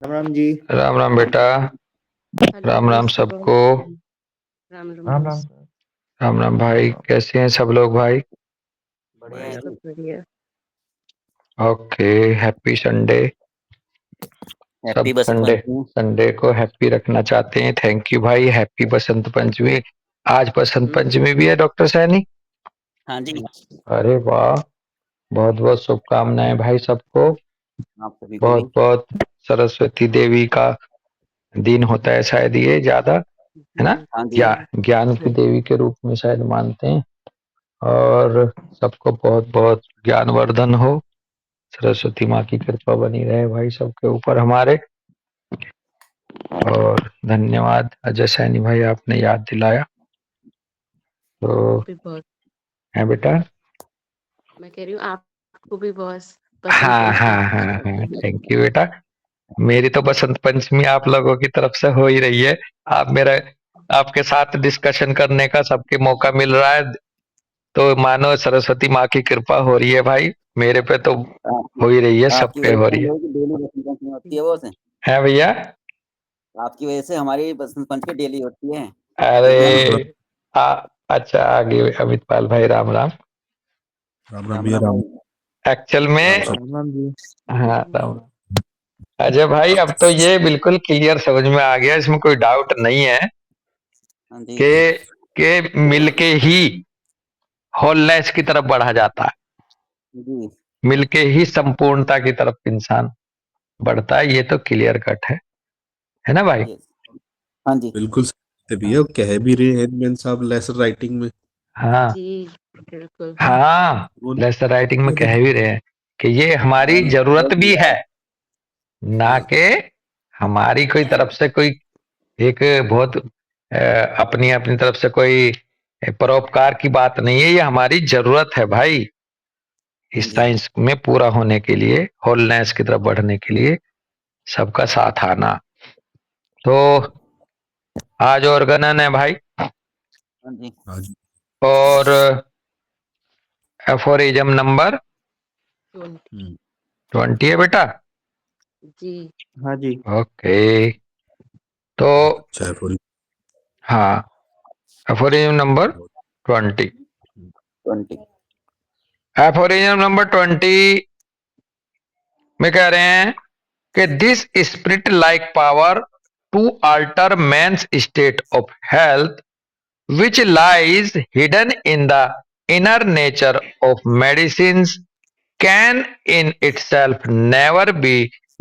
राम राम जी। राम राम बेटा। हेलो राम राम शुभम। सबको। Ram Ram Ram Ram boss. Sir. Ram Ram भाई, राम। कैसे हैं सब लोग भाई? बढ़िया है सब जी। बढ़िया। Okay, happy Sunday. सब हैप्पी बसंत संडे पंचमी। संडे को हैप्पी रखना चाहते हैं। थैंक यू भाई। हैप्पी बसंत पंचमी। आज बसंत पंचमी भी है डॉक्टर सैनी। हाँ जी, अरे वाह, बहुत बहुत शुभकामनाएं भाई सबको। आप सभी को भी। बहुत बहुत। सरस्वती देवी का दिन होता है शायद ये ज्यादा, है ना? जी हाँ जी। ज्ञा, ज्ञान की हाँ देवी के रूप में शायद मानते हैं। और सबको बहुत बहुत ज्ञानवर्धन हो। सरस्वती माँ की कृपा बनी रहे भाई सबके ऊपर हमारे। और धन्यवाद अजय सैनी भाई, आपने याद दिलाया। तो भी बहुत। है बेटा। मैं कह रही हूँ आपको भी बहुत बसंत हाँ पंचमी हाँ की हाँ हाँ, शुभकामनाएं। थैंक यू बेटा। मेरी तो बसंत पंचमी आप लोगों की तरफ से हो ही रही है। आप मेरा आपके साथ डिस्कशन करने का सबके मौका मिल रहा है। तो मानो सरस्वती माँ की कृपा हो रही है भाई मेरे पे तो। आपकी हो ही रही है, सब आपकी पे वजह हो से रही हम है। लोग की डेली बसंत पंचमी होती है वो से। है भैया। आपकी वजह से हमारी बसंत पंचमी डेली होती है। एकदम। अरे आ, अच्छा, आगे अमित पाल भाई, राम राम। राम राम राम भैया राम राम। भाई। एक्चुअल राम में सब। राम राम जी। हाँ, राम राम। अजय भाई, अब तो ये बिल्कुल क्लियर समझ में आ गया, इसमें कोई डाउट नहीं है हाँ जी। कि मिलके ही होलनेस की तरफ बढ़ा जाता है। जी। मिलके ही संपूर्णता की तरफ इंसान बढ़ता है, ये तो क्लियर कट है ना भाई? यस। हाँ जी। बिल्कुल सही थे भैया, वो कह भी रहे हैं एडमिन साहब लेसर राइटिंग में। हाँ जी बिल्कुल। हाँ। वो लेसर राइटिंग में वो कह भी रहे हैं कि ये हमारी मैंने जरूरत बोल भी दिया है, है। ना हाँ, कि हमारी कोई तरफ से कोई एक बहुत अपनी अपनी तरफ से कोई परोपकार की बात नहीं है। ये हमारी जरूरत है भाई, हाँ इस जी। साइंस में पूरा होने के लिए, होलनेस की तरफ बढ़ने के लिए सबका साथ आना। तो आज ऑर्गेनन है भाई। हाँ जी। हाँ जी। और एफोरिज्म नंबर 20। 20 है बेटा। जी। हाँ जी। ओके। तो बहुत अच्छा है फॉर। हाँ, एफोरिज्म नंबर 20। 20। एफोरिज्म नंबर 20 में कह रहे हैं कि this spirit like power to alter man's state of health which lies hidden in the inner nature of medicines can in itself never be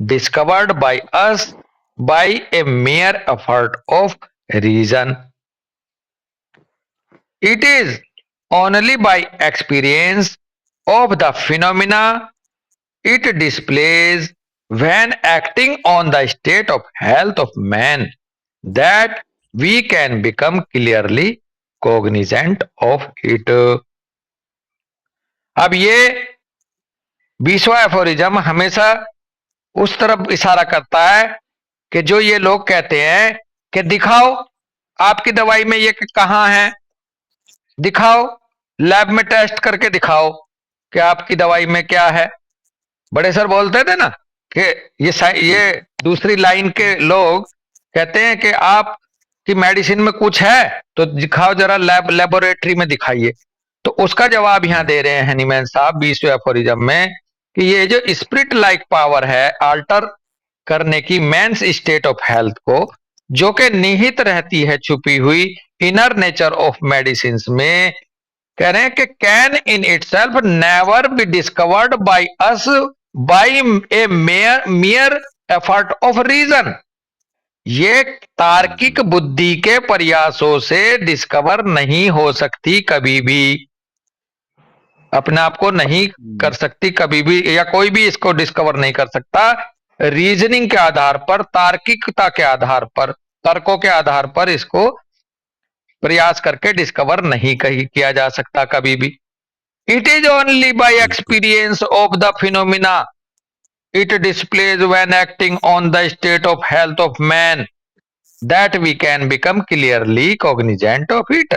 discovered by us by a mere effort of reason. It is only by experience of the phenomena it displays when acting on the state of health of man that we can become clearly cognizant of it. अब ये 20वां aphorism हमेशा उस तरफ इशारा करता है कि जो ये लोग कहते हैं कि दिखाओ आपकी दवाई में ये कहाँ है, दिखाओ लैब में टेस्ट करके दिखाओ कि आपकी दवाई में क्या है। बड़े सर बोलते थे ना कि जी। ये दूसरी लाइन के लोग कहते हैं कि आप कि मेडिसिन में कुछ है तो दिखाओ जरा, लेबोरेटरी में दिखाइए। तो उसका जवाब यहाँ दे रहे हैं हनीमैन साहब 20वें एफोरिज्म में कि ये जो स्पिरिट लाइक पावर है अल्टर करने की मेंस स्टेट ऑफ हेल्थ को, जो कि निहित रहती है छुपी हुई इनर नेचर ऑफ मेडिसिन में, कह रहे हैं कि can in itself never be discovered by us by a mere effort of reason. ये तार्किक बुद्धि के प्रयासों से डिस्कवर नहीं हो सकती कभी भी, अपने आप को नहीं कर सकती कभी भी, या कोई भी इसको डिस्कवर नहीं कर सकता रीजनिंग के आधार पर, तार्किकता के आधार पर, तर्कों के आधार पर इसको प्रयास करके डिस्कवर नहीं किया जा सकता कभी भी। इट इज ओनली बाय बिल्कुल experience of the phenomena it displays when acting on the state of health of man that we can become clearly cognizant of it.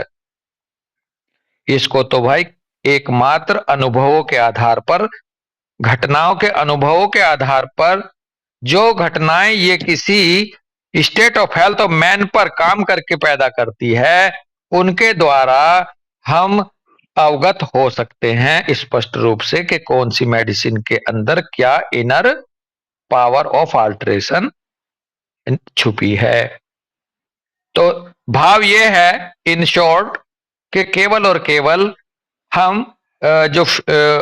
इसको तो भाई एकमात्र अनुभवों के आधार पर, घटनाओं के अनुभवों के आधार पर जो घटनाएं ये किसी state of health of man पर काम करके पैदा करती है, उनके द्वारा हम अवगत हो सकते हैं स्पष्ट रूप से कि कौन सी मेडिसिन के अंदर क्या इनर पावर ऑफ अल्टरेशन छुपी है। तो भाव ये है इन शॉर्ट कि केवल और केवल हम जो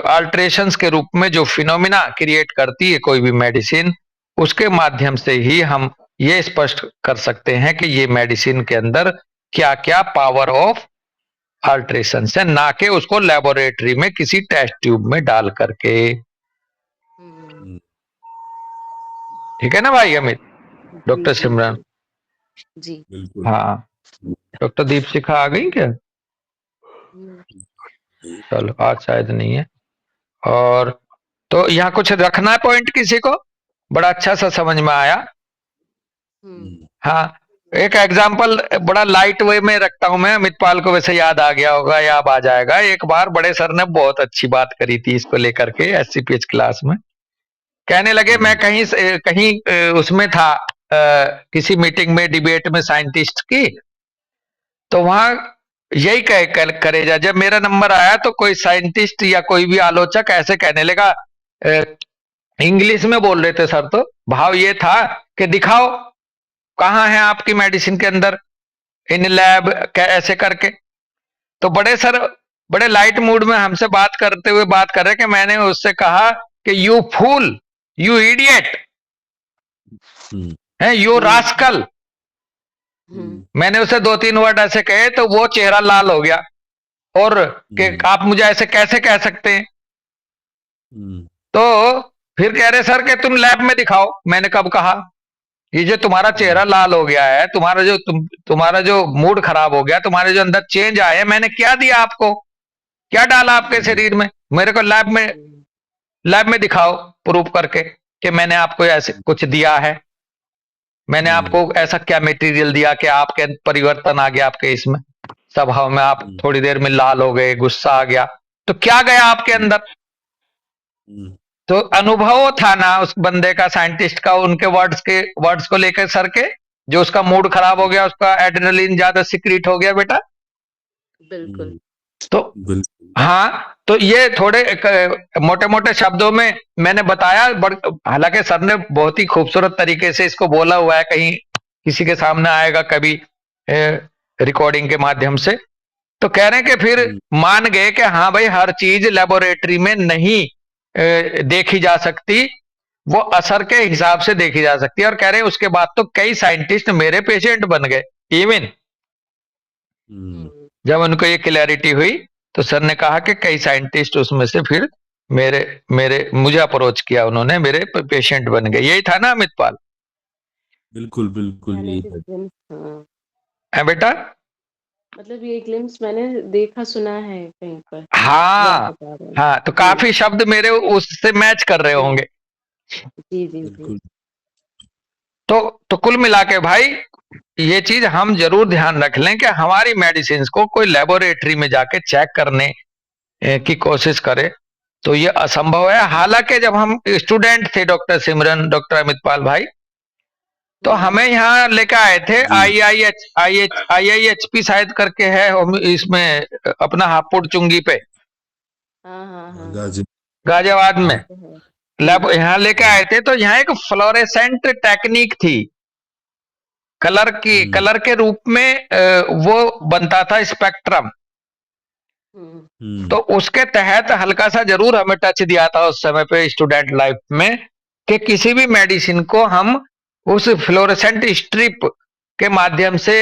अल्टरेशंस के रूप में जो फिनोमिना क्रिएट करती है कोई भी मेडिसिन, उसके माध्यम से ही हम ये स्पष्ट कर सकते हैं कि ये मेडिसिन के अंदर क्या क्या पावर ऑफ अल्टरेशन है, ना कि उसको लेबोरेटरी में किसी टेस्ट ट्यूब में डाल करके। ठीक है ना भाई अमित, डॉक्टर सिमरन? जी बिल्कुल। हाँ, डॉक्टर दीपशिखा आ गई क्या? चलो आज शायद नहीं है। और तो यहाँ कुछ रखना है पॉइंट किसी को? बड़ा अच्छा सा समझ में आया। हाँ, एक एग्जाम्पल बड़ा लाइट वे में रखता हूं मैं, अमितपाल को वैसे याद आ गया होगा या अब आ जाएगा। एक बार बड़े सर ने बहुत अच्छी बात करी थी इसको लेकर के एससीपीएच क्लास में। कहने लगे मैं कहीं उसमें था किसी मीटिंग में, डिबेट में साइंटिस्ट की, तो वहां यही करे जा, जब मेरा नंबर आया तो कोई साइंटिस्ट या कोई भी आलोचक ऐसे कहने लगा, इंग्लिश में बोल रहे थे सर, तो भाव ये था कि दिखाओ कहाँ है आपकी मेडिसिन के अंदर इन लैब ऐसे करके। तो बड़े सर बड़े लाइट मूड में हमसे बात करते हुए बात कर रहे कि मैंने उससे कहा कि यू फूल, यू इडियट है, यू रास्कल। मैंने उसे 2-3 वर्ड ऐसे कहे तो वो चेहरा लाल हो गया और कि आप मुझे ऐसे कैसे कह सकते हैं। तो फिर कह रहे सर कि तुम लैब में दिखाओ। मैंने कब कहा? ये जो तुम्हारा चेहरा लाल हो गया है, तुम्हारा जो मूड खराब हो गया, तुम्हारे जो अंदर चेंज आए, मैंने क्या दिया आपको, क्या डाला आपके शरीर में? मेरे को लैब में दिखाओ प्रूफ करके कि मैंने आपको ऐसे कुछ दिया है, मैंने आपको ऐसा क्या मटेरियल दिया कि आपके परिवर्तन आ गया आपके इसमें स्वभाव में, आप थोड़ी देर में लाल हो गए, गुस्सा आ गया, तो क्या गया आपके अंदर? तो अनुभव था ना उस बंदे का, साइंटिस्ट का, उनके वर्ड्स को लेकर सर के, जो उसका मूड खराब हो गया, उसका एड्रेनलिन ज्यादा सिक्रीट हो गया बेटा। बिल्कुल। तो हाँ, तो ये थोड़े मोटे मोटे शब्दों में मैंने बताया, हालांकि सर ने बहुत ही खूबसूरत तरीके से इसको बोला हुआ है, कहीं किसी के सामने आएगा कभी रिकॉर्डिंग के माध्यम से। तो कह रहे हैं कि फिर मान गए कि हाँ भाई हर चीज लेबोरेटरी में नहीं देखी जा सकती, वो असर के हिसाब से देखी जा सकती है। और कह रहे हैं उसके बाद तो कई साइंटिस्ट मेरे पेशेंट बन गए। इवन जब उनको ये क्लैरिटी हुई तो सर ने कहा कि कई साइंटिस्ट उसमें से फिर मुझे अप्रोच किया, उन्होंने मेरे पेशेंट बन गए। यही था ना अमितपाल? बिल्कुल बिल्कुल यही है। है बेटा? मतलब ये ग्लिम्स मैंने देखा सुना है कहीं पर। हाँ हाँ, तो काफी शब्द मेरे उससे मैच कर रहे होंगे। जी जी जी। तो कुल मिला के भाई ये चीज हम जरूर ध्यान रख लें कि हमारी मेडिसिन को कोई लेबोरेटरी में जाके चेक करने की कोशिश करे तो ये असंभव है। हालांकि जब हम स्टूडेंट थे डॉक्टर सिमरन, डॉक्टर अमितपाल भाई, तो हमें यहाँ लेकर आए थे IIHP शायद करके है इसमें अपना हापुड़ चुंगी पे, गाजियाबाद में लैब यहाँ लेके आए थे। तो यहाँ एक फ्लोरेसेंट टेक्निक थी, कलर के रूप में वो बनता था स्पेक्ट्रम। तो उसके तहत हल्का सा जरूर हमें टच दिया था उस समय पे स्टूडेंट लाइफ में कि किसी भी मेडिसिन को हम उस फ्लोरेसेंट स्ट्रिप के माध्यम से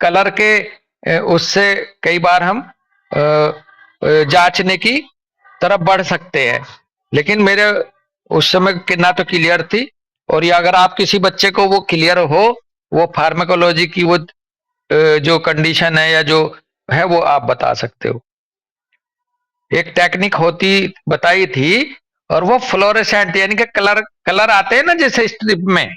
कलर के उससे कई बार हम जांचने की तरफ बढ़ सकते हैं। लेकिन मेरे उस समय ना तो क्लियर थी, और या अगर आप किसी बच्चे को वो क्लियर हो, वो फार्माकोलॉजी की वो जो कंडीशन है या जो है वो आप बता सकते हो। एक टेक्निक होती बताई थी, और वो फ्लोरेसेंट यानी कि कलर आते हैं ना जैसे स्ट्रिप में।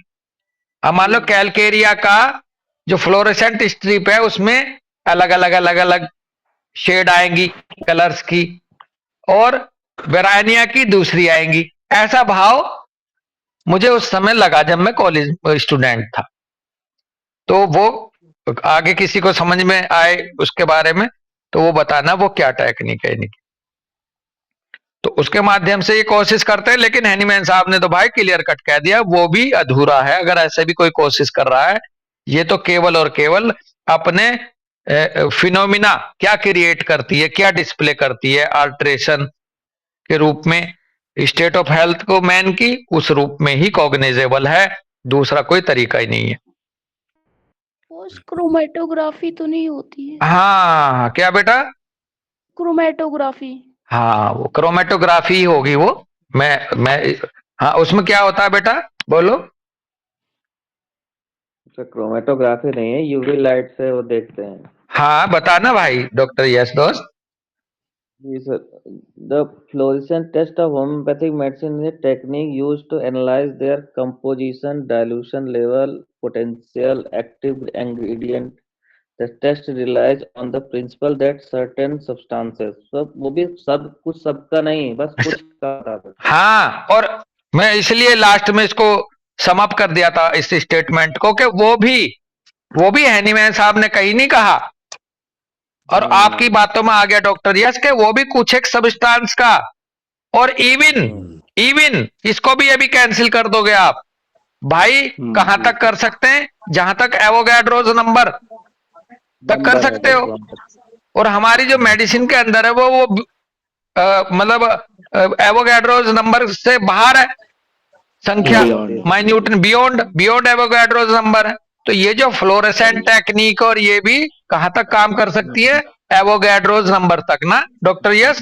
अब मान लो कैलकेरिया का जो फ्लोरेसेंट स्ट्रिप है उसमें अलग अलग शेड आएंगी कलर्स की, और वेरानिया की दूसरी आएंगी। ऐसा भाव मुझे उस समय लगा जब मैं कॉलेज स्टूडेंट था, तो वो आगे किसी को समझ में आए उसके बारे में तो वो बताना वो क्या टेक्निक है इनकी। तो उसके माध्यम से ये कोशिश करते हैं, लेकिन हैनीमैन साहब ने तो भाई क्लियर कट कह दिया वो भी अधूरा है। अगर ऐसे भी कोई कोशिश कर रहा है, ये तो केवल और केवल अपने फिनोमिना क्या क्रिएट करती है, क्या डिस्प्ले करती है अल्टरेशन के रूप में, स्टेट ऑफ हेल्थ को मैन की उस रूप में ही कॉग्निजेबल है, दूसरा कोई तरीका ही नहीं है। क्रोमेटोग्राफी तो नहीं होती है? हाँ क्या बेटा? क्रोमेटोग्राफी। हाँ वो क्रोमेटोग्राफी ही होगी वो। मैं हाँ उसमें क्या होता है बेटा, बोलो। सर क्रोमेटोग्राफी नहीं है, यूवी लाइट से वो देखते हैं। हाँ बताना भाई डॉक्टर यश दोस्त। जी sir, the fluorescent test of homeopathic medicine is a technique used to analyze their composition, dilution level, potential active ingredient. The test relies on the principle that certain substances, सब वो भी सब कुछ सबका नहीं, बस कुछ का बता सकते हैं। हाँ और मैं इसलिए लास्ट में इसको समाप्त कर दिया था इस स्टेटमेंट को कि वो भी हैनीमैन साहब ने कहीं नहीं कहा, और आपकी बातों में आ गया डॉक्टर यश के वो भी कुछ एक सब्सटेंस का, और इवन इसको भी अभी कैंसिल कर दोगे आप भाई। कहां तक कर सकते हैं? जहां तक एवोगैड्रोस नंबर तक कर सकते हो। और हमारी जो मेडिसिन के अंदर है वो मतलब एवोगैड्रोस नंबर से बाहर है संख्या, माइन्यूट बियॉन्ड एवोगैड्रोस नंबर है। तो ये जो फ्लोरेसेंट टेक्निक और ये भी कहां तक काम कर सकती है? एवोगैड्रोस नंबर तक ना डॉक्टर यस?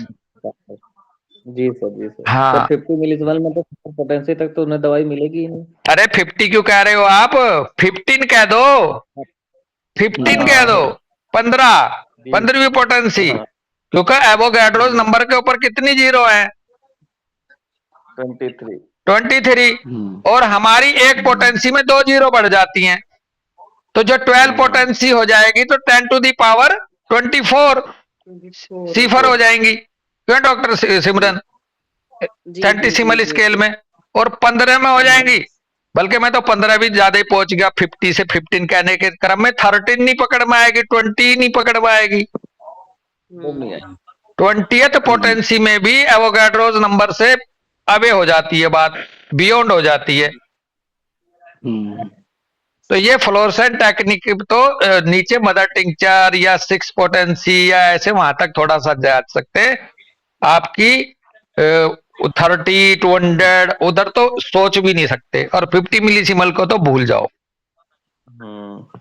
जी सर, जी सर। हाँ। सर 50 मिलीसिमल में तो पोटेंसी तक तो उन्हें दवाई मिलेगी ही नहीं। अरे 50 क्यों कह रहे हो आप? 15 कह दो, 15 कह दो, 15वीं पोटेंसी, क्योंकि एवोगैड्रोस नंबर के ऊपर कितनी जीरो है? 23। और हमारी एक पोटेंसी में 2 जीरो बढ़ जाती हैं, तो जो 12 पोटेंसी हो जाएगी तो 10 टू दी पावर 24 सीफर हो जाएंगी। क्यों डॉक्टर सिमरन? सेंटीसिमल स्केल में, और 15 में हो जाएंगी। बल्कि मैं तो 15 भी ज्यादा ही पहुंच गया, 50 से 15 कहने के क्रम में 13 नहीं पकड़ में आएगी, 20 नहीं पकड़ में आएगी। 20th पोटेंसी में भी एवोगैड्रोस नंबर से अवे हो जाती है बात, बियॉन्ड हो जाती है। तो ये फ्लोरेसेंट टेक्निक तो नीचे मदर टिंचर या 6 पोटेंसी या ऐसे वहां तक थोड़ा सा जा सकते हैं। आपकी 30, 200 उधर तो सोच भी नहीं सकते, और 50 मिलीसिमल को तो भूल जाओ।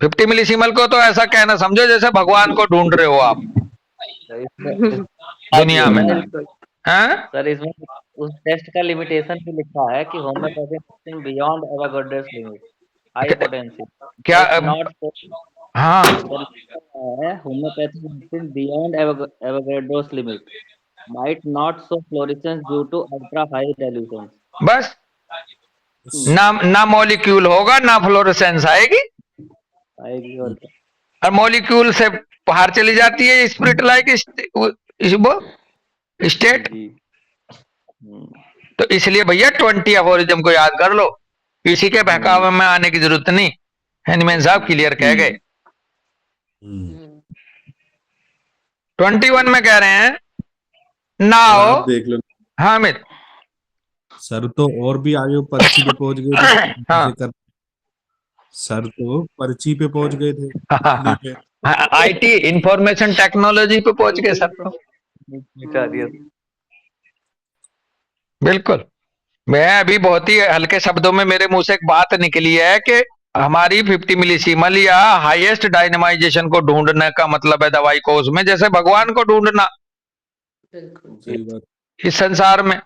50 मिलीसिमल को तो ऐसा कहना समझो जैसे भगवान को ढूंढ रहे हो आप दुनिया में। सर इसमें उस टेस्ट का लिमिटेशन भी लिखा है कि homeopathic beyond Avogadro's limit, high potency क्या? नॉट हाँ homeopathic medicine beyond Avogadro's limit might not show fluorescence due to ultra high dilution. बस ना मॉलिक्यूल होगा ना फ्लोरेसेंस आएगी, और मॉलिक्यूल से बाहर चली जाती है स्पिरिट लाइक स्टेट। तो इसलिए भैया 20 अफोरिज्म को याद कर लो, किसी के बहकावे में आने की जरूरत नहीं। हैनीमैन साहब क्लियर कह गए। 21 में कह रहे हैं नाउ देख लो। हाँ अमित सर तो और भी आगे पर्ची पे पहुंच गए थे। हाँ। सर तो पर्ची पे पहुंच गए थे। आईटी इंफॉर्मेशन टेक्नोलॉजी पे पहुंच गए सर तो। बिल्कुल। मैं अभी बहुत ही हल्के शब्दों में मेरे मुंह से एक बात निकली है कि हमारी 50 मिलीसिमल या हाईएस्ट डायनेमाइजेशन को ढूंढने का मतलब है दवाई को उसमें, जैसे भगवान को ढूंढना इस संसार में।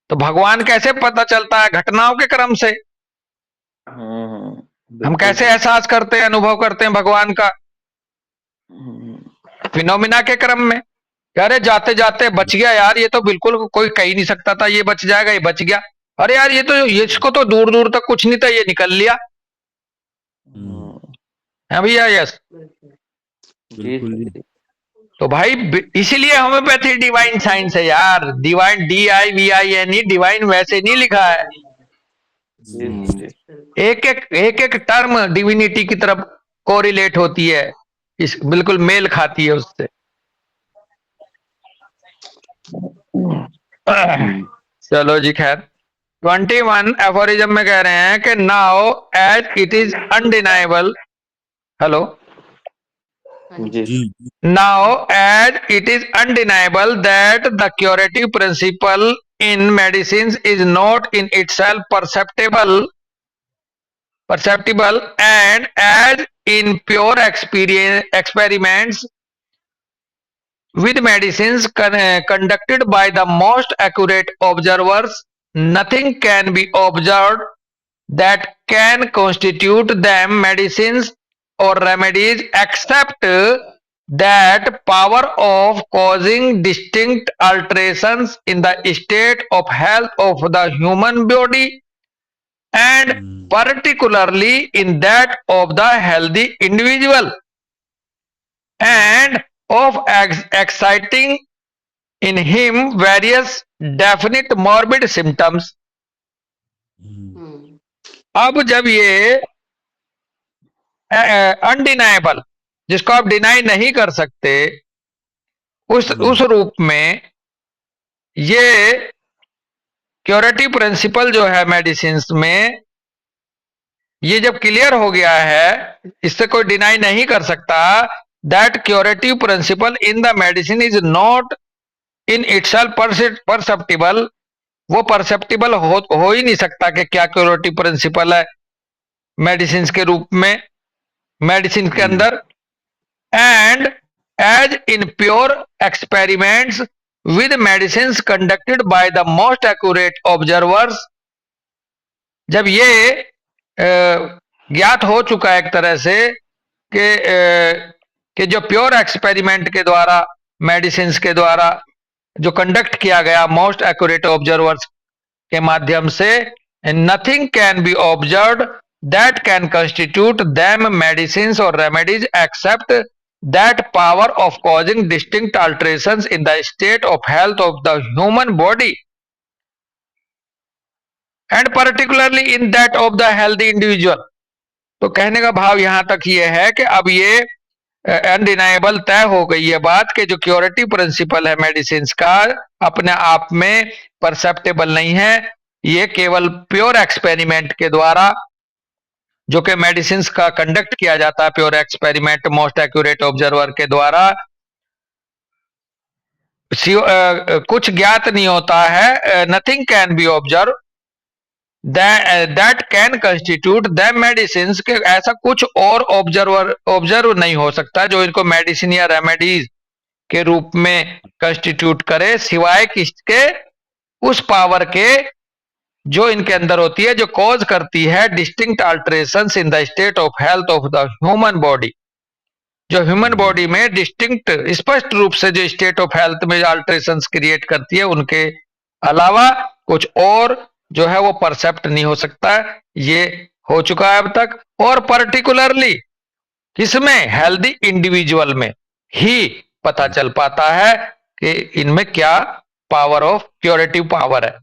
तो भगवान कैसे पता चलता है? घटनाओं के क्रम से। हम कैसे एहसास करते हैं, अनुभव करते हैं भगवान का? फिनोमिना के क्रम में। अरे जाते जाते बच गया यार, ये तो बिल्कुल कोई कह ही नहीं सकता था ये बच जाएगा, ये बच गया। अरे यार ये तो इसको तो दूर दूर तक कुछ नहीं था, ये निकल लिया। है भैया यस? तो भाई इसीलिए होम्योपैथी डिवाइन साइंस है यार। डिवाइन DIVINE डिवाइन वैसे नहीं लिखा है, जी जी एक एक टर्म डिविनिटी की तरफ कोरिलेट होती है, इस बिल्कुल मेल खाती है उससे। चलो जी खैर, 21 एफोरिज्म में कह रहे हैं कि now as it is undeniable, hello, हाँ जी जी now as it is undeniable that the curative principle in medicines is not in itself perceptible, and as in pure experiments with medicines conducted by the most accurate observers, nothing can be observed that can constitute them medicines or remedies except that power of causing distinct alterations in the state of health of the human body, and particularly in that of the healthy individual, and of exciting in him various definite morbid symptoms. अब जब ये undeniable, जिसको आप deny नहीं कर सकते, उस रूप में ये क्योरेटिव प्रिंसिपल जो है मेडिसिन में, ये जब क्लियर हो गया है, इससे कोई डिनाई नहीं कर सकता, that curative principle in the medicine is not in itself perceptible, वो परसेप्टिबल हो ही नहीं सकता कि क्या क्योरेटिव प्रिंसिपल है मेडिसिन के रूप में, मेडिसिन के अंदर, and as in pure experiments with medicines conducted by the most accurate observers, जब ये ज्ञात हो चुका है एक तरह से कि जो प्योर एक्सपेरिमेंट के द्वारा, मेडिसिन के द्वारा जो कंडक्ट किया गया मोस्ट एक्यूरेट ऑब्जर्वर्स के माध्यम से, nothing can be observed that can constitute them medicine और remedies except that power of causing distinct alterations in the state of health of the human body, and particularly in that of the healthy individual. तो कहने का भाव यहां तक ये है कि अब ये अनडिनाइबल तय हो गई है बात कि जो क्योरेटिव प्रिंसिपल है मेडिसिन का अपने आप में परसेप्टेबल नहीं है, ये केवल प्योर एक्सपेरिमेंट के द्वारा, जो कि मेडिसिन का कंडक्ट किया जाता है pure experiment most accurate observer के द्वारा, कुछ ज्ञात नहीं होता है, nothing can B observe that can constitute them medicine, के ऐसा कुछ और ऑब्जर्व नहीं हो सकता जो इनको मेडिसिन या रेमेडीज के रूप में कंस्टिट्यूट करे, सिवाय किसके, उस पावर के जो इनके अंदर होती है, जो कॉज करती है distinct alterations in the state of health of the human body, जो ह्यूमन बॉडी में डिस्टिंक्ट स्पष्ट रूप से जो स्टेट ऑफ हेल्थ में अल्टरेशंस क्रिएट करती है, उनके अलावा कुछ और जो है वो परसेप्ट नहीं हो सकता। ये हो चुका है अब तक, और पर्टिकुलरली किसमें, हेल्दी इंडिविजुअल में ही पता चल पाता है कि इनमें क्या पावर ऑफ क्योरेटिव पावर है।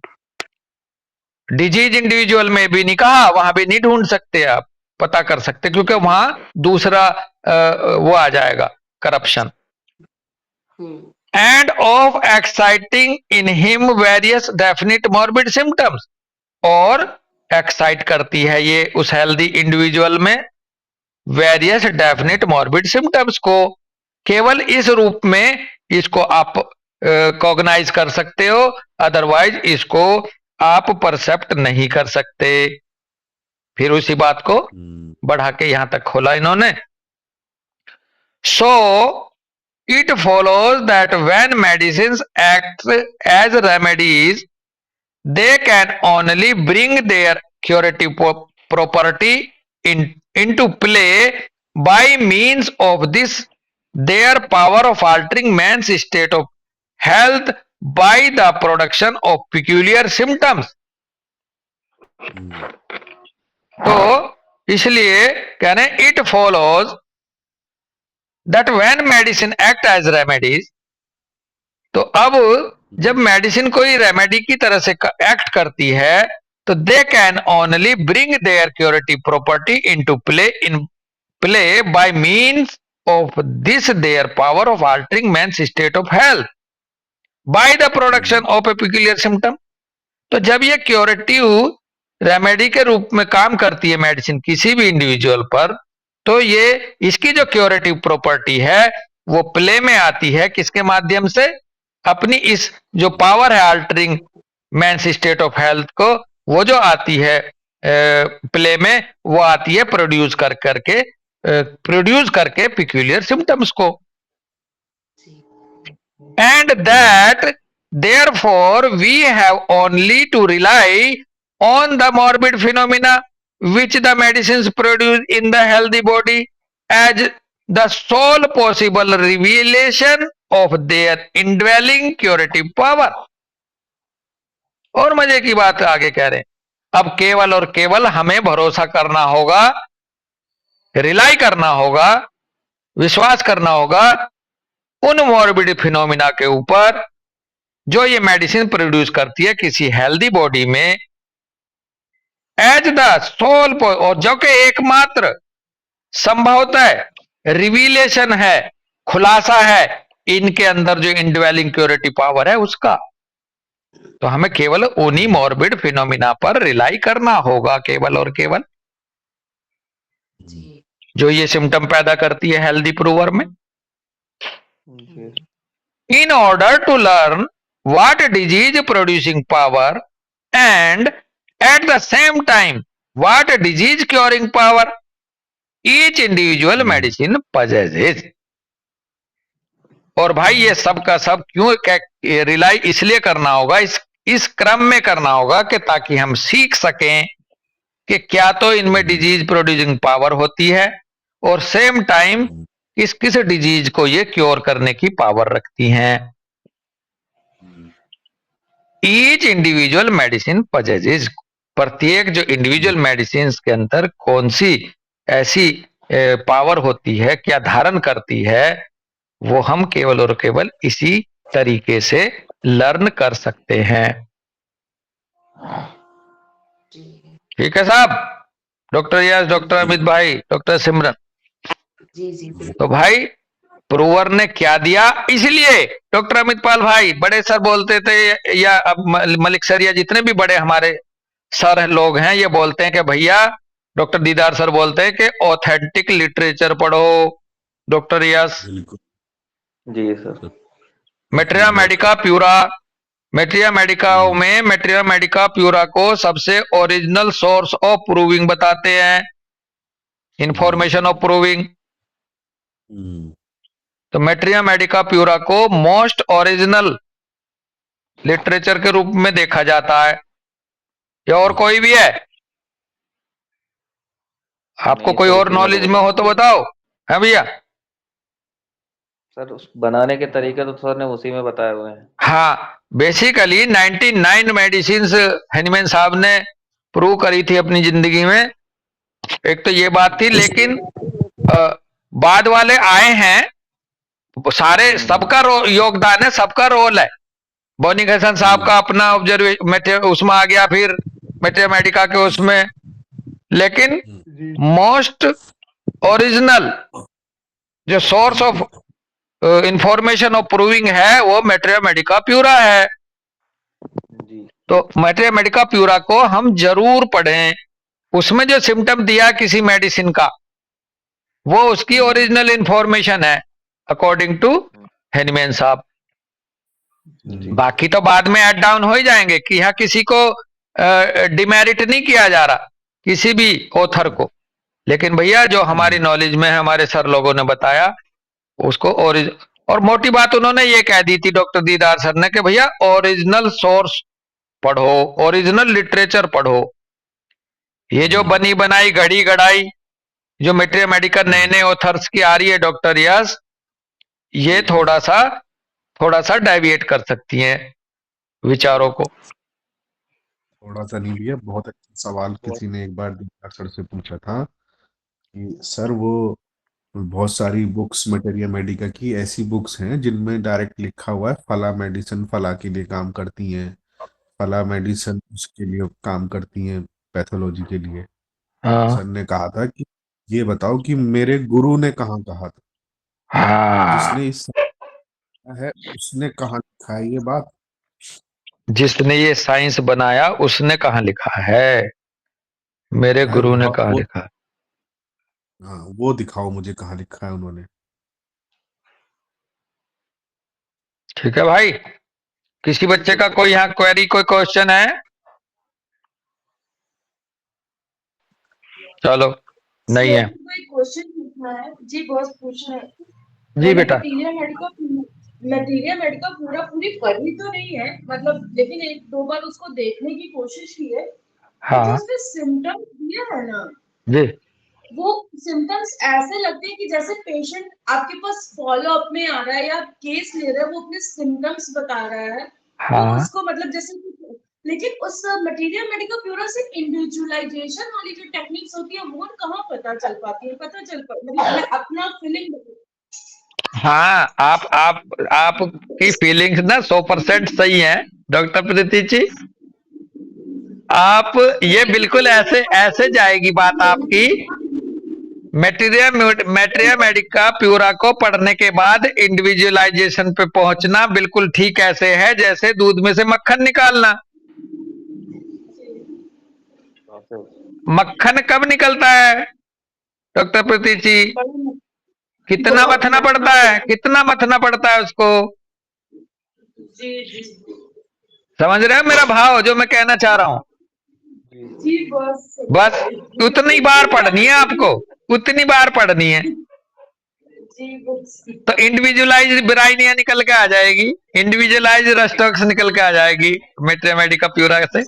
डिजीज इंडिविजुअल में भी नहीं कहा, वहां भी नहीं ढूंढ सकते, आप पता कर सकते, क्योंकि वहां दूसरा वो आ जाएगा, corruption. End of exciting in him various definite morbid symptoms, और एक्साइट करती है ये उस हेल्दी इंडिविजुअल में वेरियस डेफिनिट मॉर्बिड सिम्टम्स को, केवल इस रूप में इसको आप कॉग्नाइज कर सकते हो, अदरवाइज इसको आप परसेप्ट नहीं कर सकते। फिर उसी बात को बढ़ा के यहां तक खोला इन्होंने। So it follows that when medicines act as remedies, they can only bring their curative property into play by means of this their power of altering man's state of health by the production of peculiar symptoms. तो इसलिए कह रहे हैं it follows that when medicine act as remedies, तो अब जब medicine कोई remedy की तरह से एक्ट करती है, तो they can only bring their curative property into play by means of this their power of altering man's state of health by the production of a peculiar symptom. तो जब ये क्यूरेटिव रेमेडी के रूप में काम करती है मेडिसिन किसी भी इंडिविजुअल पर, तो ये इसकी जो क्यूरेटिव प्रॉपर्टी है वो प्ले में आती है किसके माध्यम से, अपनी इस जो पावर है altering man's state of health को, वो जो आती है प्ले में, वो आती है प्रोड्यूस करके पिक्यूलियर सिम्टम्स को। And that therefore we have only to rely on the morbid phenomena which the medicines produce in the healthy body as the sole possible revelation of their indwelling curative power। और मजे की बात आगे कह रहे हैं, अब केवल और केवल हमें भरोसा करना होगा, रिलाई करना होगा, विश्वास करना होगा उन मॉर्बिड फिनोमिना के ऊपर जो ये मेडिसिन प्रोड्यूस करती है किसी हेल्दी बॉडी में, एज द सोल, और जो कि एकमात्र संभवतः है, रिवीलेशन है, खुलासा है इनके अंदर जो इंडवेलिंग क्यूरेटिव पावर है उसका। तो हमें केवल उन्हीं मॉर्बिड फिनोमिना पर रिलाई करना होगा, केवल और केवल जो ये सिम्टम पैदा करती है हेल्दी प्रूवर में। In order to learn what disease producing power and at the same time what disease curing power each individual medicine possesses। और भाई ये सब का सब क्यों रिलाई इसलिए करना होगा, इस क्रम में करना होगा कि ताकि हम सीख सकें कि क्या तो इनमें डिजीज प्रोड्यूसिंग पावर होती है और सेम टाइम किस किस डिजीज को ये क्योर करने की पावर रखती हैं। ईच इंडिविजुअल मेडिसिन पजेजेस, प्रत्येक जो इंडिविजुअल मेडिसिन के अंदर कौन सी ऐसी पावर होती है, क्या धारण करती है, वो हम केवल और केवल इसी तरीके से लर्न कर सकते हैं। ठीक है साहब, डॉक्टर यस, डॉक्टर अमित भाई, डॉक्टर सिमरन। जी तो भाई प्रूवर ने क्या दिया, इसलिए डॉक्टर अमित पाल भाई बड़े सर बोलते थे, या अब मलिक सर या जितने भी बड़े हमारे सर लोग हैं ये बोलते हैं कि भैया, डॉक्टर दीदार सर बोलते हैं कि ऑथेंटिक लिटरेचर पढ़ो। डॉक्टर यस जी सर। मेटेरिया मेडिका प्यूरा, मेटेरिया मेडिका में मेटेरिया मेडिका प्यूरा को सबसे ओरिजिनल सोर्स ऑफ प्रूविंग बताते हैं, इंफॉर्मेशन ऑफ प्रूविंग। तो मेटेरिया मेडिका प्यूरा को मोस्ट ओरिजिनल लिटरेचर के रूप में देखा जाता है। या और कोई भी है आपको, कोई और नॉलेज में हो तो बताओ। है भैया? सर उस बनाने के तरीके तो सर ने उसी में बताए हुए हैं। हाँ, बेसिकली 99 मेडिसिन हैनीमैन साहब ने प्रूव करी थी अपनी जिंदगी में। एक तो ये बात थी, लेकिन बाद वाले आए हैं सारे, सबका योगदान है, सबका रोल है। बोनिक हसन साहब का अपना ऑब्जर्वेशन उसमें आ गया, फिर मेटेरिया मेडिका के उसमें, लेकिन मोस्ट ओरिजिनल जो source of information of proving है वो मेटेरिया मेडिका प्यूरा है। तो मेटेरिया मेडिका प्यूरा को हम जरूर पढ़ें। उसमें जो सिम्टम दिया किसी मेडिसिन का, वो उसकी ओरिजिनल इंफॉर्मेशन है अकॉर्डिंग टू हैनीमैन साहब। बाकी तो बाद में ऐड डाउन हो ही जाएंगे कि यहाँ किसी को डिमेरिट नहीं किया जा रहा, किसी भी ऑथर को, लेकिन भैया जो हमारी नॉलेज में है, हमारे सर लोगों ने बताया उसको। और मोटी बात उन्होंने ये कह दी थी डॉक्टर दीदार सर ने कि भैया ओरिजिनल सोर्स पढ़ो, ओरिजिनल लिटरेचर पढ़ो। ये जो बनी बनाई घड़ी गढ़ाई जो मेटेरिया मेडिका नए नए ऑथर्स की आ रही है डॉक्टर यस, ये थोड़ा सा डेविएट कर सकती हैं विचारों को। थोड़ा सा नहीं भैया, बहुत अच्छा सवाल किसी ने एक बार दीदार सर से पूछा था कि सर वो बहुत सारी बुक्स मेटेरिया मेडिका की ऐसी बुक्स हैं जिनमें डायरेक्ट लिखा हुआ है फला मेडिसिन फला के लिए काम करती हैं, फला मेडिसिन उसके लिए काम करती हैं, पैथोलॉजी के लिए। हाँ सर ने कहा था कि ये बताओ कि मेरे गुरु ने कहाँ कहा था, हाँ, जिसने इस है उसने कहाँ लिखा है ये बात। जिसने ये साइंस बनाया उसने कहाँ लिखा है, मेरे है गुरु ने वो कहाँ वो लिखा है। हाँ, वो दिखाओ मुझे कहाँ लिखा है उन्होंने। ठीक है भाई, किसी बच्चे का कोई यहाँ क्वेरी, कोई क्वेश्चन है? चलो, नहीं है कोई क्वेश्चन पूछना है जी, बॉस पूछना है। जी मैंने बेटा। मटीरियल मेडिका पूरा पूरी पढ़ी तो नहीं है, मतलब लेकिन एक दो बार उसको देखने की कोशिश की है। तो जो हाँ उसमें सिम्टम्स दिए है ना, जी, वो सिम्टम्स ऐसे लगते हैं कि जैसे पेशेंट आपके पास फॉलो अप में आ रहा है या केस ले रहा है, वो अपने सिम्टम्स बता रहा है। तो हाँ उसको मतलब जैसे, लेकिन उस मटेरियल मेडिका प्यूरा से इंडिविजुअलाइजेशन वाली जो टेक्निक्स होती है वो कहाँ पता चल पाती है, मतलब मैं अपना फीलिंग। हाँ, आपकी फीलिंग्स ना 100% सही है डॉक्टर प्रीति जी। आप ये बिल्कुल ऐसे ऐसे जाएगी बात आपकी। मेटेरिया मेडिका प्यूरा को पढ़ने के बाद इंडिविजुअलाइजेशन पे पहुंचना बिल्कुल ठीक ऐसे है जैसे दूध में से मक्खन निकालना। मक्खन कब निकलता है डॉक्टर प्रीति जी? कितना मथना पड़ता है, कितना मथना पड़ता है उसको? जी जी समझ रहे हो मेरा भाव जो मैं कहना चाह रहा हूं? जी बस बस उतनी बार पढ़नी है आपको, उतनी बार पढ़नी है जी बस। तो इंडिविजुअलाइज ब्राइनिया निकल के आ जाएगी, इंडिविजुअलाइज रस्टॉक्स निकल के आ जाएगी मेटेरिया मेडिका प्यूरा से।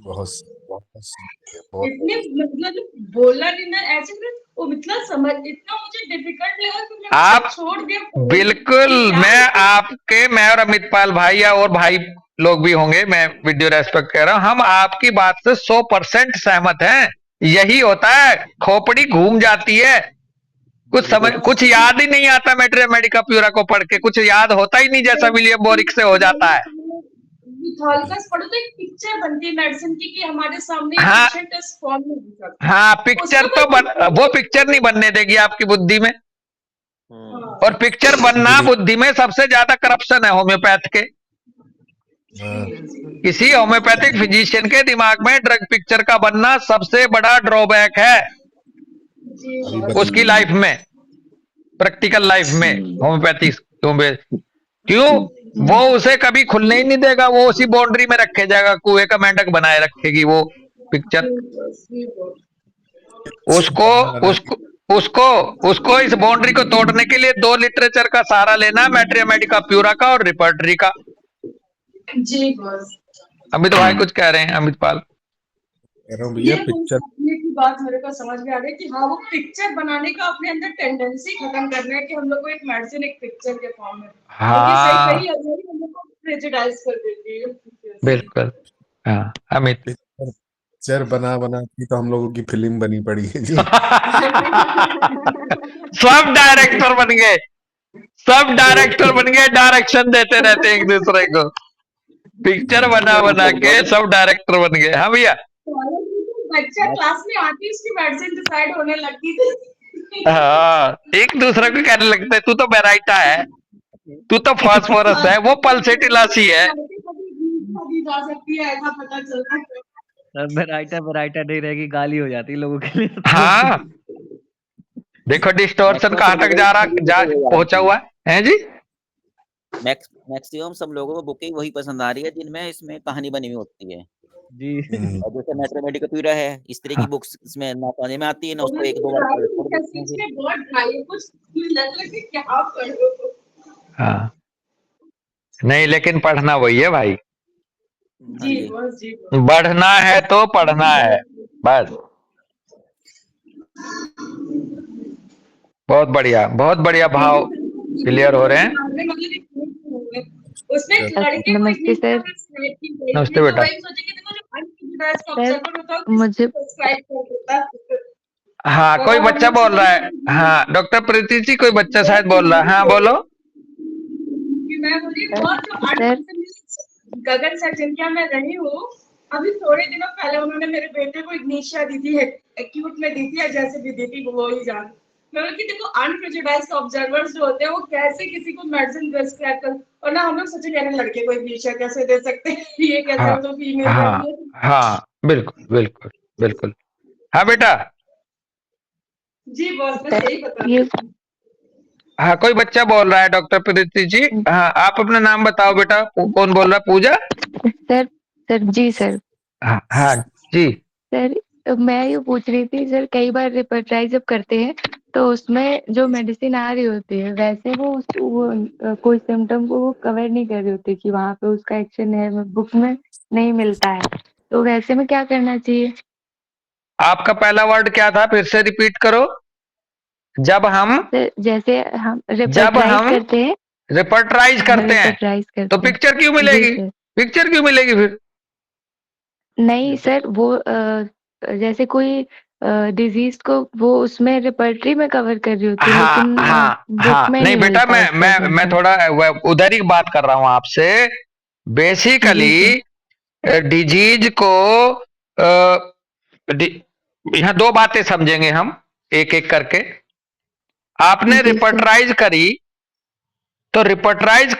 बहुत इतने मतलब बोला नहीं मैं ऐसे में, वो मतलब समझ इतना मुझे डिफिकल्ट लगा कि मैं आप छोड़ दिया। बिल्कुल, मैं और अमित पाल भाई और भाई लोग भी होंगे, मैं वीडियो रेस्पेक्ट कह रहा हूं, हम आपकी बात से 100% सहमत हैं। यही होता है, खोपड़ी घूम जाती है, कुछ याद ही नहीं आता मेटेरिया मेडिका प्यूरा को पढ़ के, कुछ याद होता ही नहीं जैसा विलियम बोरिक से हो जाता है। मिथॉलकस पढ़ो तो एक पिक्चर बनती है मेडिसिन की कि हमारे सामने हाँ पेशेंट इस फॉर्म में दिख सकता है। हाँ, पिक्चर तो वो पिक्चर नहीं बनने देगी आपकी बुद्धि में। और पिक्चर बनना बुद्धि में सबसे ज्यादा करप्शन है होम्योपैथ के। किसी होम्योपैथिक फिजिशियन के दिमाग में ड्रग पिक्चर का बनना सबसे बड़ा ड्रॉबैक है उसकी लाइफ में, प्रैक्टिकल लाइफ में होम्योपैथिक। क्यों? वो उसे कभी खुलने ही नहीं देगा, वो उसी बाउंड्री में रखे जाएगा, कुएं का मेंढक बनाए रखेगी वो पिक्चर। उसको उसको उसको उसको इस बाउंड्री को तोड़ने के लिए 2 लिटरेचर का सहारा लेना, मेटेरिया मेडिका प्यूरा का और रिपर्टरी का। जी बस। अमित भाई कुछ कह रहे हैं, अमित पाल? कह रहा हूँ भैया पिक्चर की बात मेरे को समझ में आ रही है कि हाँ, वो पिक्चर बनाने का अपने अंदर टेंडेंसी खत्म करना है कि हम लोग को एक मेडिसिन एक पिक्चर के फॉर्म में, हाँ हम लोग को प्रेजुडाइज कर देती है। बिल्कुल। हाँ अमित पिक्चर बना बना के तो हम लोगों की फिल्म बनी पड़ी है जी। सब डायरेक्टर बन गए, सब डायरेक्टर बन गए, डायरेक्शन देते रहते एक दूसरे को, पिक्चर बना बना के सब डायरेक्टर बन गए। हाँ भैया, बच्चा क्लास में आती उसकी मेडिसिन डिसाइड होने लगती थी। हाँ एक दूसरे को कहने लगते तू तो बेराइटा है, तू तो फास्फोरस है, वो पल्सेटिलासी है। जा सकती है ऐसा पता चलता है। वैराइटा नहीं रहेगी, गाली हो जाती है लोगों के लिए। हाँ देखो डिस्टोर्शन कहाँ तक पहुंचा हुआ है जी। मैक्सिमम सब लोगों को बुकें वही पसंद आ रही है जिनमें इसमें कहानी बनी हुई होती है जी। और जैसे मेटेरिया मेडिका प्यूरा है, इस तरह की बुक्स इसमें ना पढ़ने में आती है ना उसको एक दो बार हाँ नहीं, लेकिन पढ़ना वही है भाई, बढ़ना है तो पढ़ना है बस। बहुत बढ़िया भाव क्लियर हो रहे हैं। नमस्ते सर। नमस्ते बेटा। मुझे हाँ कोई बच्चा बोल रहा है, हाँ डॉक्टर प्रीति जी कोई बच्चा शायद बोल रहा है, हाँ बोलो। सर गगन सर जिनके यहाँ मैं रही हूँ, अभी थोड़े दिनों पहले उन्होंने मेरे बेटे को इग्निशिया दी थी, एक्यूट में दी थी या जैसे भी दी थी वो ही जान। मैं बोली कि देखो अनप्रेजुडाइज्ड ऑब्जर्वर्स जो होते हैं वो कैसे किसी को मेडिसिन प्रेस्क्राइब कर, और ना हम लोग सोचे यार लड़के को इग्निशिया कैसे दे सकते हैं, ये कैसे हाँ हो तो फीमेल हाँ है। हाँ, बिल्कुल बिल्कुल बिल्कुल। हाँ बेटा, जी बॉस, मैं यही बता रही ये थी। हाँ कोई बच्चा बोल रहा है डॉक्टर प्रीति जी। हाँ आप अपना नाम बताओ बेटा, कौन बोल रहा है? पूजा? सर सर जी सर हाँ हाँ जी। सर मैं ये पूछ रही थी सर, कई बार रिपर्टाइज जब करते हैं तो उसमें जो मेडिसिन आ रही होती है वैसे कोई सिम्टम को वो कवर नहीं कर रही होती कि वहाँ पे उसका एक्शन है, बुक में नहीं मिलता है, तो वैसे में क्या करना चाहिए? आपका पहला वर्ड क्या था, फिर से रिपीट करो। जब हम सर जैसे हम जब रिपर्टाइज हम करते हैं, रिपर्टराइज करते हैं रिपर्टाइज तो करते हैं पिक्चर क्यों जी मिलेगी? सर। पिक्चर क्यों मिलेगी फिर? नहीं सर, वो जैसे कोई डिजीज को वो उसमें रिपर्टरी में कवर कर रही होती है, हाँ लेकिन हाँ बुक हाँ, में नहीं नहीं बेटा, मिलता मैं उसका मैं मैं सिम्टम। थोड़ा उधर ही बात कर रहा हूँ आपसे। जी बेसिकली सर। डिजीज को यहाँ दो बातें समझेंगे हम एक एक करके। आपने जी सर। रिपर्टराइज करी तो रिपर्टराइज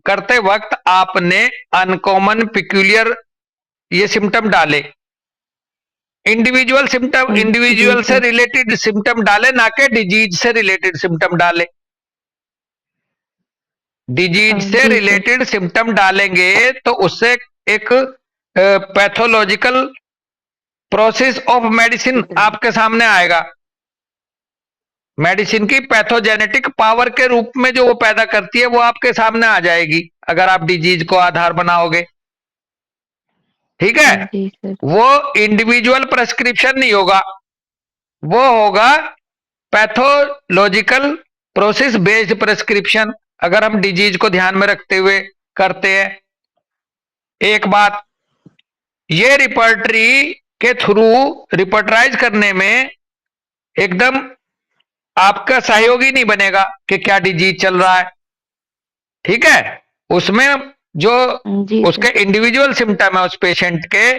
करते वक्त आपने अनकॉमन पिक्यूलियर ये सिम्टम डाले, इंडिविजुअल सिम्टम, जी इंडिविजुअल से सर। रिलेटेड सिम्टम डाले, ना कि डिजीज से रिलेटेड सिम्टम डाले। डिजीज से जी सर। रिलेटेड सिम्टम डालेंगे तो उससे एक पैथोलॉजिकल प्रोसेस ऑफ मेडिसिन आपके सामने आएगा। मेडिसिन की पैथोजेनेटिक पावर के रूप में जो वो पैदा करती है वो आपके सामने आ जाएगी अगर आप डिजीज को आधार बनाओगे। ठीक है? जी सर। वो इंडिविजुअल प्रेस्क्रिप्शन नहीं होगा, वो होगा पैथोलॉजिकल प्रोसेस बेस्ड प्रेस्क्रिप्शन, अगर हम डिजीज को ध्यान में रखते हुए करते हैं। एक बात, ये रिपर्टरी के थ्रू रिपर्टराइज करने में एकदम आपका सहयोगी नहीं बनेगा कि क्या डिजीज चल रहा है। ठीक है? उसमें जो जी उसके सर। इंडिविजुअल सिम्टम है उस पेशेंट के,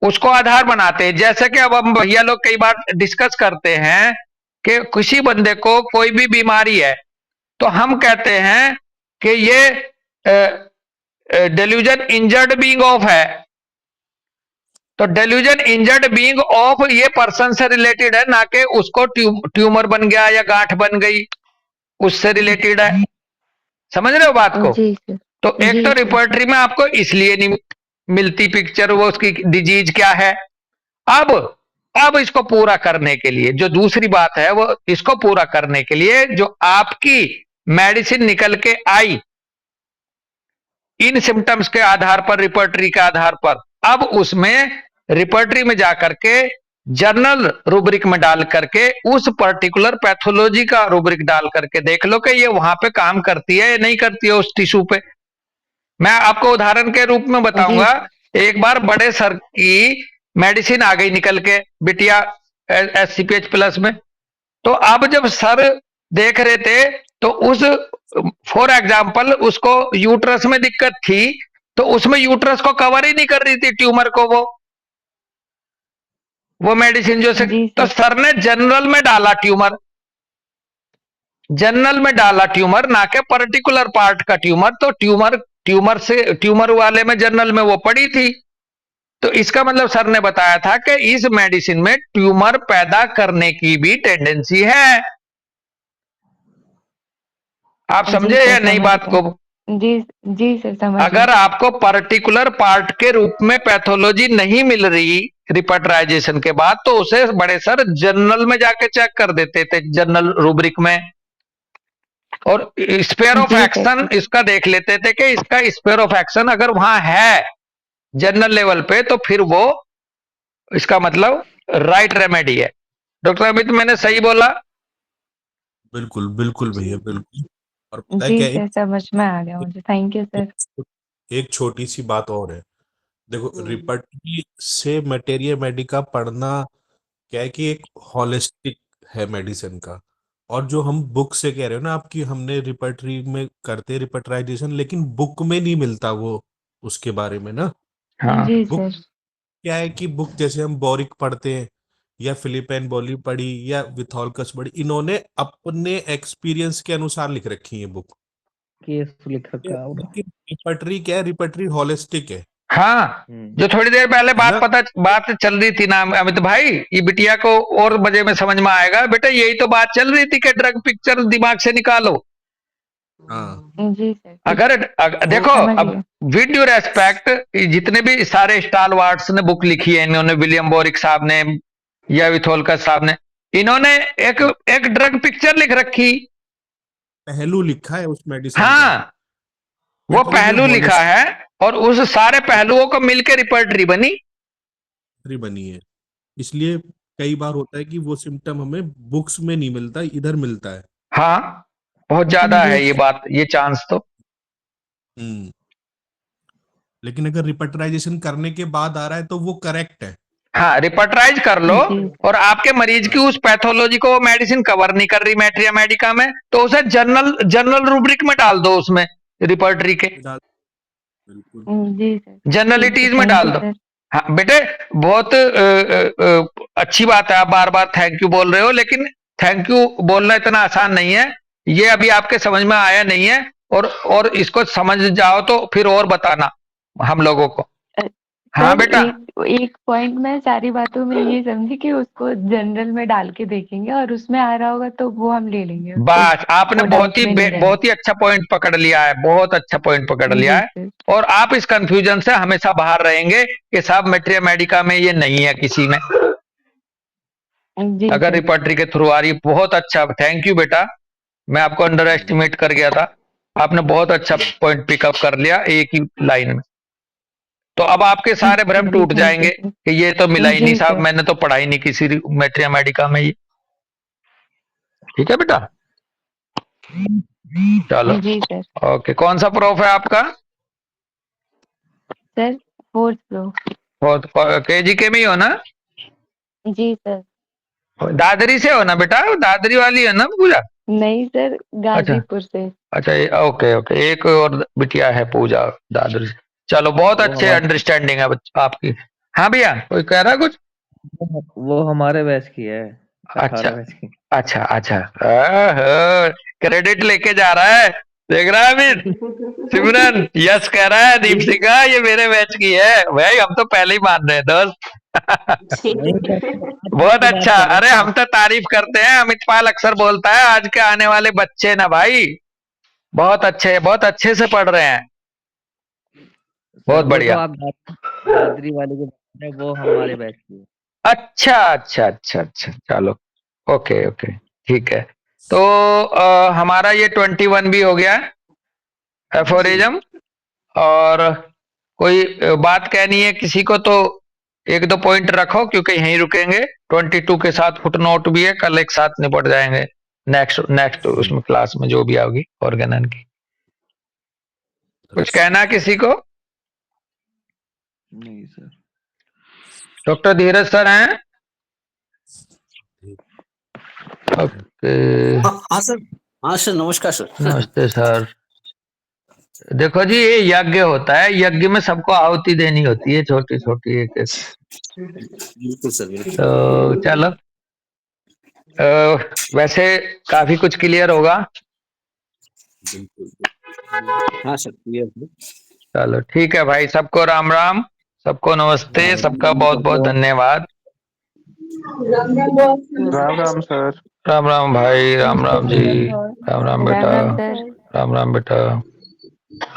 उसको आधार बनाते हैं। जैसे कि अब हम भैया लोग कई बार डिस्कस करते हैं कि किसी बंदे को कोई भी बीमारी है तो हम कहते हैं कि ये डेल्यूजन इंजर्ड बीइंग ऑफ है। तो डेल्यूजन इंजर्ड बीइंग ऑफ ये पर्सन से रिलेटेड है, ना कि उसको ट्यूमर बन गया या गांठ बन गई उससे रिलेटेड है। समझ रहे हो बात को? जी सर। तो एक जी तो सर। रिपोर्टरी में आपको इसलिए नहीं मिलती पिक्चर वो उसकी डिजीज क्या है। अब इसको पूरा करने के लिए जो दूसरी बात है, वो इसको पूरा करने के लिए जो आपकी मेडिसिन निकल के आई इन सिम्टम्स के आधार पर, रिपर्टरी के आधार पर, अब उसमें रिपर्टरी में जाकर के जर्नल रूब्रिक में डाल करके उस पर्टिकुलर पैथोलॉजी का रूब्रिक डाल करके देख लो कि ये वहां पे काम करती है या नहीं करती है उस टिश्यू पे। मैं आपको उदाहरण के रूप में बताऊंगा। एक बार बड़े सर की मेडिसिन आ गई निकल के बिटिया SCPH प्लस में, तो अब जब सर देख रहे थे तो उस फॉर एग्जाम्पल उसको यूट्रस में दिक्कत थी तो उसमें यूट्रस को कवर ही नहीं कर रही थी ट्यूमर को वो मेडिसिन जो से, तो सर ने जनरल में डाला ट्यूमर, जनरल में डाला ट्यूमर, ना के पर्टिकुलर पार्ट का ट्यूमर। तो ट्यूमर वाले में जनरल में वो पड़ी थी। तो इसका मतलब सर ने बताया था कि इस मेडिसिन में ट्यूमर पैदा करने की भी टेंडेंसी है। आप समझे या नहीं बात को? जी सर, समझ अगर आपको पर्टिकुलर पार्ट के रूप में पैथोलॉजी नहीं मिल रही रिपर्टराइजेशन के बाद तो उसे बड़े सर जनरल में जाके चेक कर देते थे, जनरल रूब्रिक में, और स्पेयर ऑफ एक्शन इसका देख लेते थे कि इसका स्पेयर ऑफ एक्शन अगर वहां है जनरल लेवल पे तो फिर वो इसका मतलब राइट रेमेडी है। डॉक्टर अमित, मैंने सही बोला? बिल्कुल बिल्कुल भैया, बिल्कुल। और पता है जी क्या, सर, समझ में आ गया मुझे, थैंक यू सर। एक छोटी सी बात और है। देखो, रिपर्टरी से मटेरिया मेडिका पढ़ना क्या है कि एक होलिस्टिक है मेडिसिन का। और जो हम बुक से कह रहे हो ना आपकी, हमने रिपर्टरी में करते रिपर्टराइजेशन, लेकिन बुक में नहीं मिलता वो उसके बारे में ना। हाँ जी बुक सर। क्या है कि बुक जैसे हम बोरिक पढ़ते हैं या फिलिप एंड बॉली पढ़ी या विथॉल्कस पढ़ी, इन्होंने अपने एक्सपीरियंस के अनुसार लिख रखी है बुक। केस लिख रखा है उन्होंने। लेकिन रिपर्टरी क्या है, रिपर्टरी होलिस्टिक है हाँ, जो थोड़ी देर पहले है ना। बात चल रही थी ना अमित भाई, ये बिटिया को और मजे में समझ में आएगा बेटा, यही तो बात चल रही थी कि ड्रग पिक्चर दिमाग से निकालो। हाँ जी सर। अगर देखो, समझ अब गए। विद ड्यू रेस्पेक्ट, जितने भी सारे स्टारवार्ट्स ने बुक लिखी है, इन्होंने विलियम बोरिक साहब ने या विथोल्कस साहब ने, इन्होंने एक एक ड्रग पिक्चर लिख रखी। पहलू लिखा है उस मेडिसिन का, हाँ, वो रिपर्टरी में पहलू लिखा है और उस सारे पहलुओं को मिलकर रिपर्टरी बनी। होलिस्टिक बनी है। इसलिए कई बार होता है कि वो सिम्टम हमें बुक्स में नहीं मिलता, इधर मिलता है। हाँ, बहुत ज्यादा है जी ये बात, ये चांस तो। हम्म लेकिन अगर रिपर्टराइजेशन करने के बाद आ रहा है तो वो करेक्ट है। हाँ, रिपर्टराइज कर लो, जी और आपके मरीज की उस पैथोलॉजी को वो मेडिसिन कवर नहीं कर रही मैट्रिया मेडिका में, तो उसे जर्नल रूब्रिक में डाल दो, उसमें रिपर्टरी के बिल्कुल। जी सर। जनरलिटीज में थैंक डाल यू दो। सर। हाँ बेटे, बहुत अच्छी बात है, आप बार बार थैंक यू बोल रहे हो, लेकिन थैंक यू बोलना इतना आसान नहीं है। ये अभी आपके समझ में आया नहीं है, और इसको समझ जाओ तो फिर और बताना हम लोगों को। हाँ सर बेटा, एक पॉइंट में सारी बातों में ये समझी कि उसको जनरल में डाल के देखेंगे और उसमें आ रहा होगा तो वो हम ले लेंगे, उसको बस आपने वो डाउट में नहीं रहना। बहुत ही अच्छा पॉइंट पकड़ लिया है, बहुत अच्छा पॉइंट पकड़ लिया जी है। सर। और आप इस कंफ्यूजन से हमेशा बाहर रहेंगे कि साहब मैट्रिया मेडिका में ये नहीं है किसी में, जी अगर सर। रिपर्टरी के थ्रू आ रही। बहुत अच्छा, थैंक यू बेटा, मैं आपको अंडर एस्टिमेट कर गया था, आपने बहुत अच्छा पॉइंट पिकअप कर लिया एक ही लाइन में। तो अब आपके सारे भ्रम जी टूट थैंक यू जाएंगे सर। कि ये तो मिला ही नहीं जी साहब, सर। मैंने तो पढ़ा ही नहीं किसी मैट्रिया मेडिका में ये। ठीक है बेटा, चलो जी सर। ओके। कौन सा प्रूफ है आपका? Sir 4th floor. बहुत केजी के में ही हो ना? जी सर। दादरी से हो ना बेटा? दादरी वाली है ना पूजा? नहीं सर, अच्छा गाजीपुर से। अच्छा, ओके ओके, एक और बिटिया है पूजा दादरी से। चलो बहुत वो अच्छे हमारे अंडरस्टैंडिंग है आपकी। हाँ भैया, कोई कह रहा है कुछ? वो हमारे बैच की है, अच्छा 18 बैच की। अच्छा अच्छा, क्रेडिट लेके जा रहा है, देख रहा है अमित? सिमरन यस कह रहा है, दीप सिंह का ये मेरे बैच की है। भाई हम तो पहले ही मान रहे हैं दोस्त। नहीं सर, आप बहुत की बात अच्छा। कर रहे अरे हैं। हम तो तारीफ करते हैं, अमित पाल अक्सर बोलता है आज के आने वाले बच्चे ना भाई बहुत अच्छे से पढ़ रहे हैं। सर बहुत वो तो बढ़िया। आप दादरी वाले के बात है, वो हमारे बैच की है। अच्छा अच्छा अच्छा अच्छा, चलो ओके ओके, ठीक है। तो हमारा ये 21 भी हो गया है एफोरिज्म। और कोई बात कहनी है किसी को तो एक दो पॉइंट रखो, क्योंकि यहीं रुकेंगे। 22 के साथ फुटनोट भी है, कल एक साथ निपट जाएंगे नेक्स्ट उसमें क्लास में जो भी आओगी ऑर्गेनन की। कुछ कहना है किसी को? नहीं सर। डॉक्टर धीरज सर हैं? ओके, हाँ सर, हाँ सर, नमस्कार सर। नमस्ते सर। देखो जी, ये यज्ञ होता है, यज्ञ में सबको आहुति देनी होती है, छोटी छोटी एक एक। बिल्कुल सर, बिल्कुल। तो चलो, वैसे काफी कुछ क्लियर होगा। बिल्कुल। हाँ सर, क्लियर। चलो ठीक है भाई, सबको राम राम, सबको नमस्ते, सबका बहुत बहुत धन्यवाद। राम राम सर। राम राम भाई, राम राम जी, राम राम राम बेटा, राम सर। राम राम बेटा।